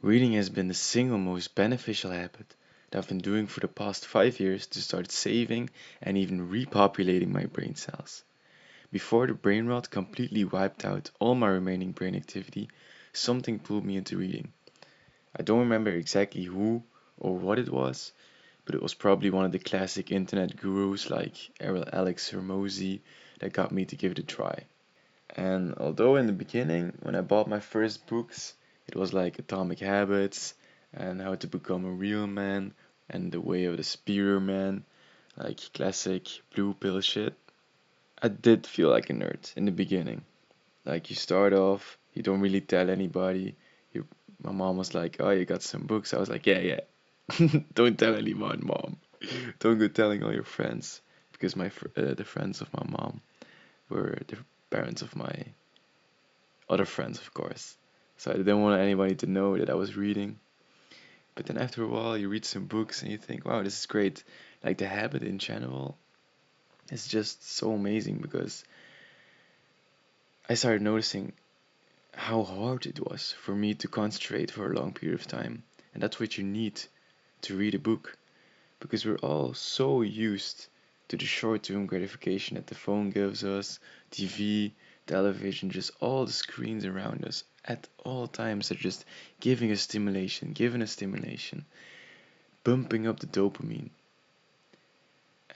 Reading has been the single most beneficial habit that I've been doing for the past 5 years to start saving and even repopulating my brain cells. Before the brain rot completely wiped out all my remaining brain activity, something pulled me into reading. I don't remember exactly who or what it was, but it was probably one of the classic internet gurus like Alex Hermosi that got me to give it a try. And although in the beginning, when I bought my first books, it was like Atomic Habits and How to Become a Real Man and The Way of the Spearman, like classic blue pill shit, I did feel like a nerd in the beginning. Like you start off, you don't really tell anybody. You, my mom was like, "Oh, you got some books." I was like, "Yeah, yeah." Don't tell anyone, mom. Don't go telling all your friends because the friends of my mom were the parents of my other friends, of course. So I didn't want anybody to know that I was reading. But then after a while, you read some books and you think, wow, this is great. Like the habit in general is just so amazing because I started noticing how hard it was for me to concentrate for a long period of time. And that's what you need to read a book because we're all so used to the short term gratification that the phone gives us, TV, television, just all the screens around us at all times are just giving us stimulation, bumping up the dopamine.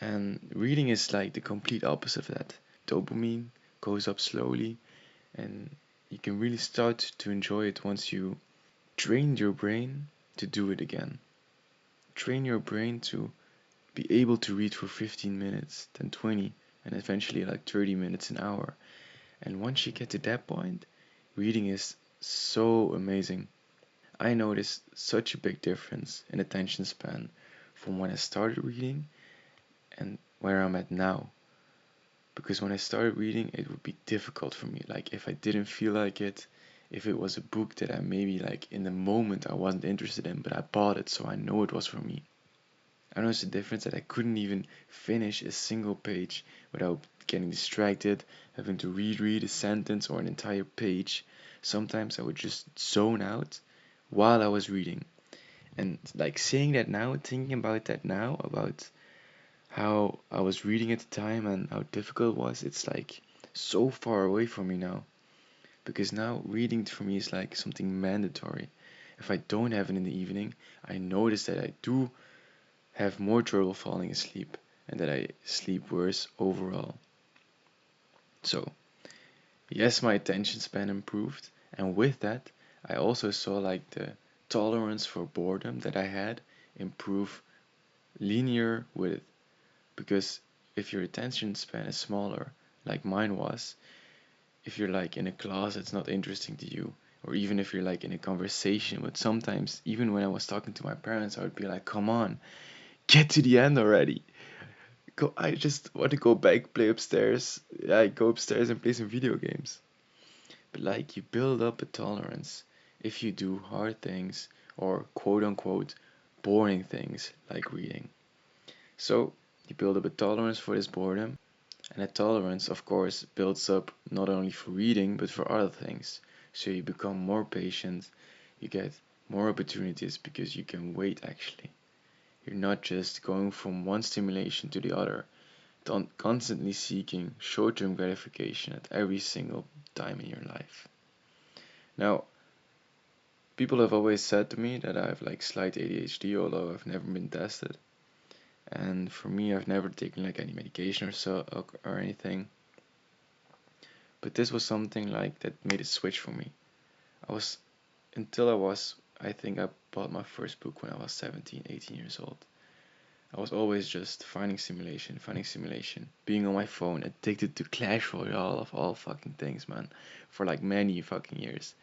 And reading is like the complete opposite of that. Dopamine goes up slowly, and you can really start to enjoy it once you train your brain to do it again. Train your brain to be able to read for 15 minutes, then 20, and eventually like 30 minutes an hour. And once you get to that point, reading is so amazing. I noticed such a big difference in attention span from when I started reading and where I'm at now. Because when I started reading, it would be difficult for me. Like if I didn't feel like it, if it was a book that I maybe like in the moment I wasn't interested in, but I bought it so I know it was for me. I noticed the difference that I couldn't even finish a single page without getting distracted, having to reread a sentence or an entire page. Sometimes I would just zone out while I was reading. And like saying that now, thinking about that now, about how I was reading at the time and how difficult it was, it's like so far away from me now. Because now reading for me is like something mandatory. If I don't have it in the evening, I notice that I do have more trouble falling asleep and that I sleep worse overall. So, yes, my attention span improved, and with that, I also saw like the tolerance for boredom that I had improve linear with it. Because if your attention span is smaller, like mine was, if you're like in a class that's not interesting to you, or even if you're like in a conversation, but sometimes even when I was talking to my parents, I would be like, come on, get to the end already. I just want to go back, play upstairs. I go upstairs and play some video games. But like you build up a tolerance if you do hard things or quote unquote boring things like reading. So you build up a tolerance for this boredom, and that tolerance, of course, builds up not only for reading but for other things. So you become more patient, you get more opportunities because you can wait actually. You're not just going from one stimulation to the other, constantly seeking short term gratification at every single time in your life. Now, people have always said to me that I have like slight ADHD, although I've never been tested. And for me, I've never taken like any medication or anything. But this was something like that made a switch for me. I was until I was I think I bought my first book when I was 17, 18 years old. I was always just finding simulation, being on my phone, addicted to Clash Royale of all fucking things, man, for like many fucking years,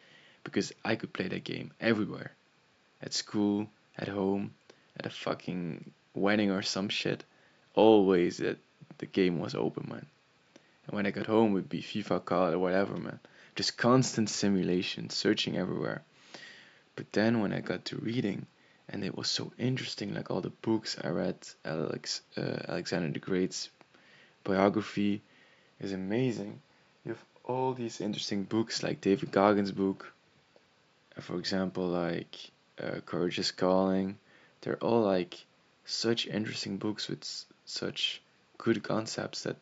because I could play that game everywhere, at school, at home, at a fucking wedding or some shit. Always that the game was open, man. And when I got home, it would be FIFA, COD, or whatever, man. Just constant simulation, searching everywhere. But then when I got to reading, and it was so interesting, like all the books I read, Alexander the Great's biography is amazing. You have all these interesting books, like David Goggins' book, For example, like Courage is Calling. They're all like such interesting books with such good concepts that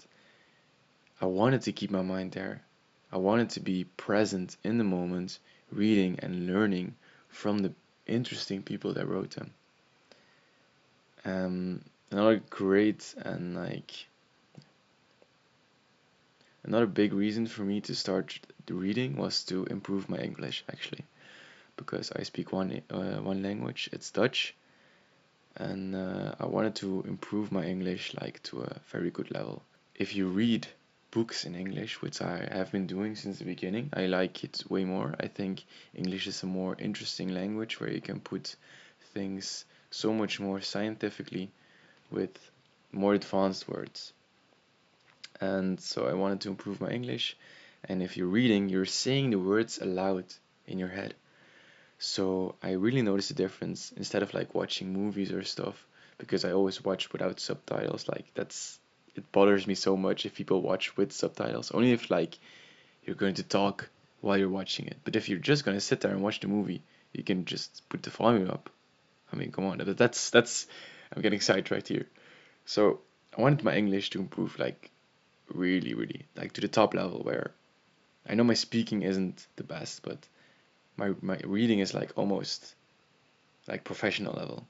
I wanted to keep my mind there. I wanted to be present in the moment, reading and learning from the interesting people that wrote them. Um, another great and like another big reason for me to start the reading was to improve my English actually, because I speak one language, it's Dutch, and I wanted to improve my English like to a very good level. If you read books in English, which I have been doing since the beginning, I like it way more. I think English is a more interesting language where you can put things so much more scientifically with more advanced words. And so I wanted to improve my English. And if you're reading, you're saying the words aloud in your head. So I really noticed a difference instead of like watching movies or stuff, because I always watch without subtitles. Like it bothers me so much if people watch with subtitles. Only if like you're going to talk while you're watching it. But if you're just gonna sit there and watch the movie, you can just put the volume up. I mean, come on, that's I'm getting sidetracked here. So I wanted my English to improve like really, really like to the top level where I know my speaking isn't the best, but my reading is like almost like professional level.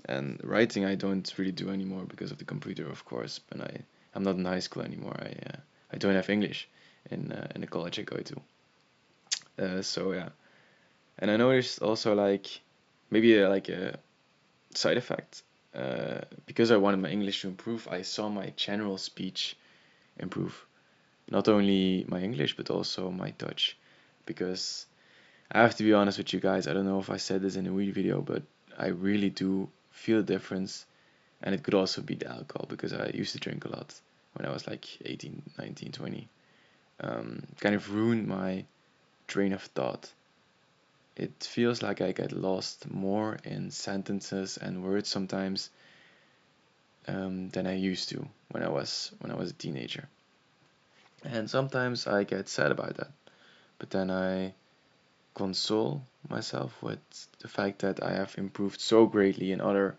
And writing I don't really do anymore because of the computer, of course. And I'm not in high school anymore. I don't have English in the college I go to. So yeah, and I noticed also like maybe like a side effect. Because I wanted my English to improve, I saw my general speech improve. Not only my English, but also my Dutch. Because I have to be honest with you guys, I don't know if I said this in a weed video, but I really do feel a difference. And it could also be the alcohol, because I used to drink a lot when I was like 18, 19, 20. Kind of ruined my train of thought. It feels like I get lost more in sentences and words sometimes than I used to when I was a teenager. And sometimes I get sad about that. But then I console myself with the fact that I have improved so greatly in other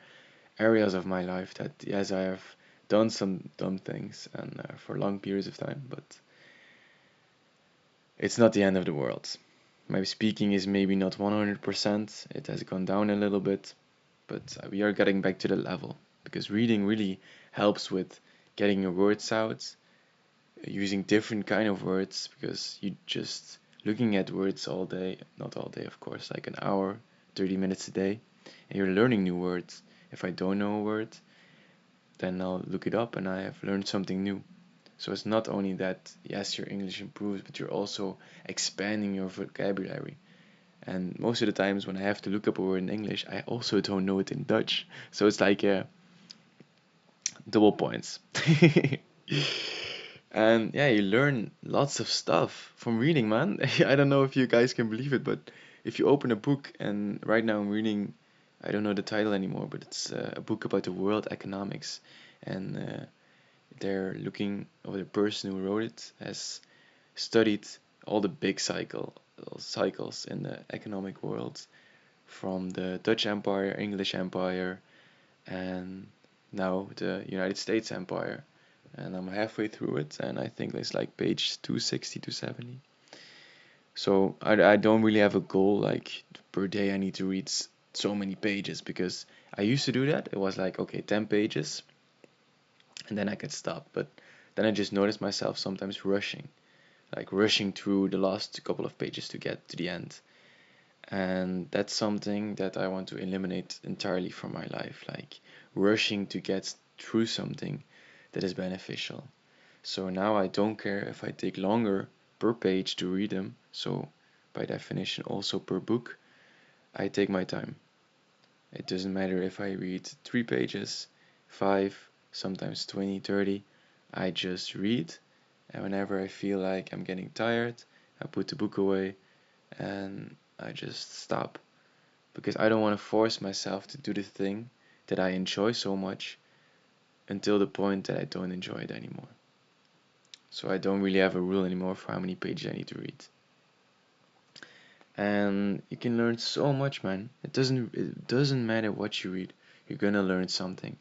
areas of my life that yes, I have done some dumb things and for long periods of time, but it's not the end of the world. My speaking is maybe not 100%, it has gone down a little bit, but we are getting back to the level because reading really helps with getting your words out, using different kind of words because you just looking at words all day, not all day of course, like an hour, 30 minutes a day, and you're learning new words. If I don't know a word, then I'll look it up and I have learned something new. So it's not only that, yes, your English improves, but you're also expanding your vocabulary. And most of the times when I have to look up a word in English, I also don't know it in Dutch. So it's like double points. And yeah, you learn lots of stuff from reading, man. I don't know if you guys can believe it, but if you open a book, and right now I'm reading, I don't know the title anymore, but it's a book about the world economics. And they're looking, or the person who wrote it has studied all the big cycles in the economic world from the Dutch Empire, English Empire, and now the United States Empire. And I'm halfway through it, and I think it's like page 260 to 70. So I don't really have a goal like per day I need to read so many pages because I used to do that. It was like, okay, 10 pages, and then I could stop. But then I just noticed myself sometimes rushing, like rushing through the last couple of pages to get to the end. And that's something that I want to eliminate entirely from my life, like rushing to get through something that is beneficial. So now I don't care if I take longer per page to read them, so by definition also per book, I take my time. It doesn't matter if I read 3 pages, 5, sometimes 20, 30, I just read, and whenever I feel like I'm getting tired, I put the book away and I just stop. Because I don't want to force myself to do the thing that I enjoy so much until the point that I don't enjoy it anymore. So I don't really have a rule anymore for how many pages I need to read. and you can learn so much, man. It doesn't matter what you read, you're gonna learn something.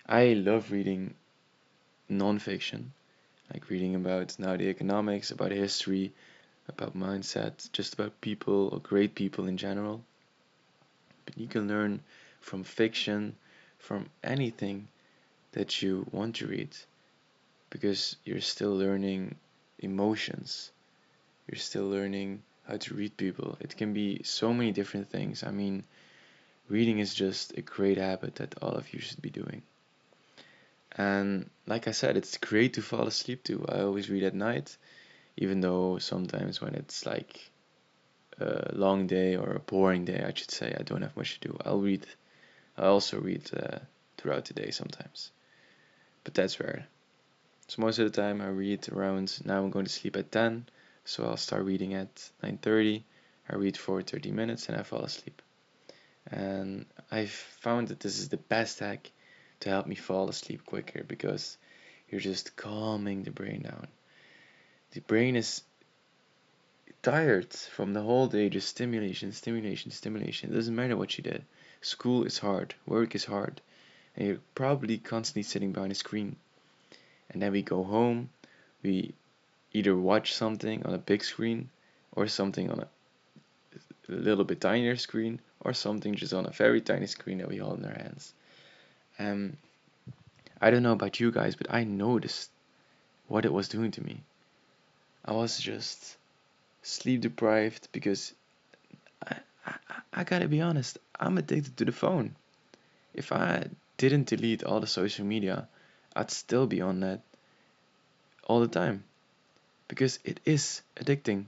I love reading non-fiction, like reading about now the economics, about history, about mindset, just about people or great people in general. But you can learn from fiction, from anything that you want to read, because you're still learning emotions. You're still learning how to read people. It can be so many different things. I mean, reading is just a great habit that all of you should be doing. And like I said, it's great to fall asleep to. I always read at night, even though sometimes when it's like a long day or a boring day, I should say, I don't have much to do. I'll read. I also read throughout the day sometimes, but that's rare. So most of the time I read around, now I'm going to sleep at 10, so I'll start reading at 9:30. I read for 30 minutes and I fall asleep. And I've found that this is the best hack to help me fall asleep quicker, because you're just calming the brain down. The brain is tired from the whole day, just stimulation, stimulation, stimulation. It doesn't matter what you did. School is hard, work is hard, and you're probably constantly sitting behind a screen. And then we go home, we either watch something on a big screen or something on a little bit tinier screen or something just on a very tiny screen that we hold in our hands. Um, I don't know about you guys, but I noticed what it was doing to me. I was just sleep deprived because I, I, I gotta be honest, I'm addicted to the phone. If I didn't delete all the social media, I'd still be on that all the time because it is addicting.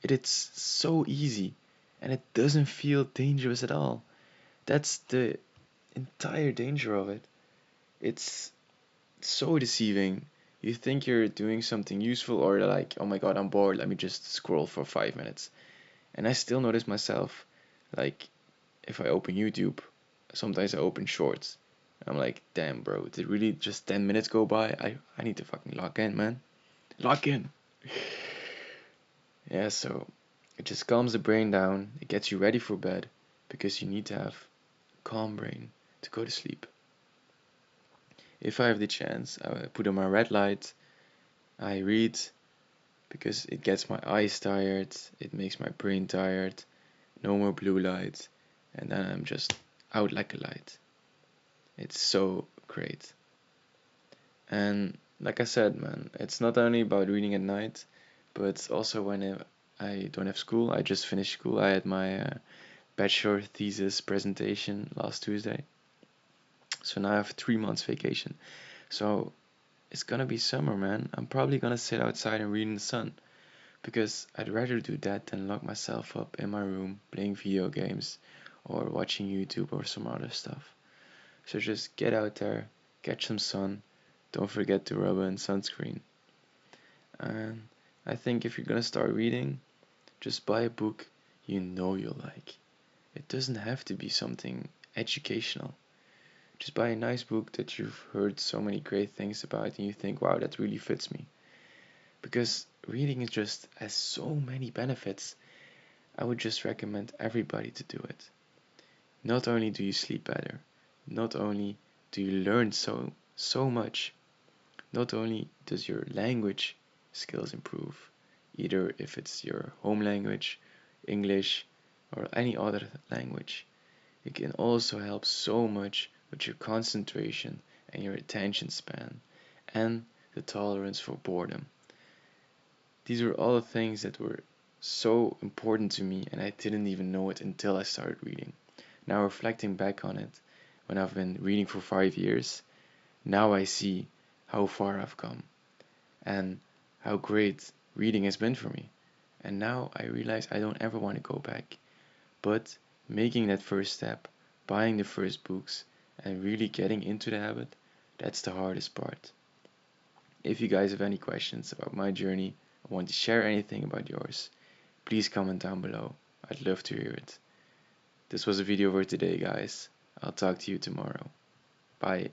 It's so easy and it doesn't feel dangerous at all. That's the entire danger of it. It's so deceiving. You think you're doing something useful or like, oh my god, I'm bored, let me just scroll for 5 minutes. And I still notice myself, like, if I open YouTube, sometimes I open shorts. I'm like, damn, bro, did really just 10 minutes go by? I need to fucking log in, man. Log in. Yeah, so it just calms the brain down. It gets you ready for bed because you need to have a calm brain to go to sleep. If I have the chance, I put on my red light. I read because it gets my eyes tired, it makes my brain tired, no more blue light, and then I'm just out like a light. It's so great. And like I said, man, it's not only about reading at night, but also when I don't have school. I just finished school. I had my bachelor thesis presentation last Tuesday. So now I have 3 months vacation. So it's gonna be summer, man. I'm probably gonna sit outside and read in the sun because I'd rather do that than lock myself up in my room playing video games or watching YouTube or some other stuff. So just get out there, catch some sun, don't forget to rub in sunscreen. And I think if you're gonna start reading, just buy a book you know you'll like. It doesn't have to be something educational. Just buy a nice book that you've heard so many great things about and you think, wow, that really fits me. Because reading is just has so many benefits. I would just recommend everybody to do it. Not only do you sleep better, not only do you learn so much, not only does your language skills improve, either if it's your home language, English, or any other language, it can also help so much with your concentration and your attention span and the tolerance for boredom. These were all the things that were so important to me, and I didn't even know it until I started reading. Now, reflecting back on it, when I've been reading for 5 years, now I see how far I've come and how great reading has been for me. And now I realize I don't ever want to go back. But making that first step, buying the first books, and really getting into the habit, that's the hardest part. If you guys have any questions about my journey or want to share anything about yours, please comment down below. I'd love to hear it. This was a video for today, guys. I'll talk to you tomorrow. Bye.